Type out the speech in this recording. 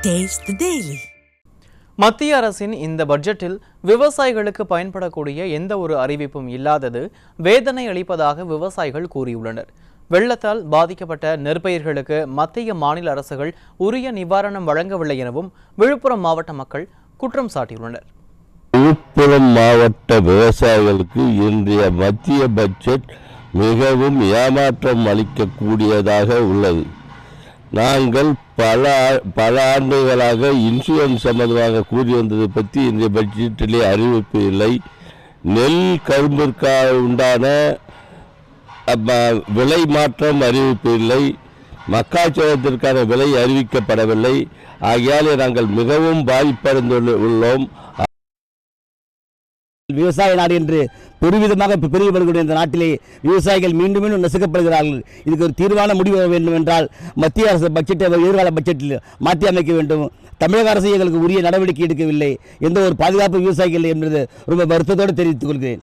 Taste the Daily. மத்திய அரசின் இந்த பட்ஜெட்டில் விவசாயிகளுக்கு பயன்படக்கூடிய எந்த ஒரு அறிவிப்பும் இல்லாதது வேதனை அளிப்பதாக விவசாயிகள் கூறியுள்ளனர். வெள்ளத்தால் பாதிக்கப்பட்ட நெற்பயிர்களுக்கு மத்திய மாநில அரசுகள் உரிய நிவாரணம் வழங்கவில்லை எனவும் விழுப்புரம் மாவட்ட மக்கள் குற்றம் சாட்டியுள்ளனர். விழுப்புரம் மாவட்ட விவசாயிகளுக்கு இன்றைய மத்திய பட்ஜெட் மிகவும் ஏமாற்றம் அளிக்கக்கூடியதாக உள்ளது. நாங்கள் பல ஆண்டுகளாக இன்சூரன்ஸ் சம்பந்தமாக கூறி வந்ததை பற்றி இந்த பட்ஜெட்டிலே அறிவிப்பு இல்லை. நெல் கரும்பிற்காக உண்டான விலை மாற்றம் அறிவிப்பு இல்லை. மக்காச்சோளத்திற்கான விலை அறிவிக்கப்படவில்லை. ஆகையால் நாங்கள் மிகவும் பாதிப்படைந்துள்ளோம். விவசாய நாடு என்று பெருவிதமாக பெருகி வருகின்ற இந்த நாட்டிலே விவசாயிகள் மீண்டும் மீண்டும் நசுக்கப்படுகிறார்கள். இதுக்கு ஒரு தீர்வான முடிவு வேண்டும் என்றால் மத்திய அரசு பட்ஜெட்டை எதிர்கால பட்ஜெட்டில் மாற்றி அமைக்க வேண்டும். தமிழக அரசு எங்களுக்கு உரிய நடவடிக்கை எடுக்கவில்லை. எந்த ஒரு பாதுகாப்பு விவசாயிகள் என்பது ரொம்ப வருத்தத்தோடு தெரிவித்துக் கொள்கிறேன்.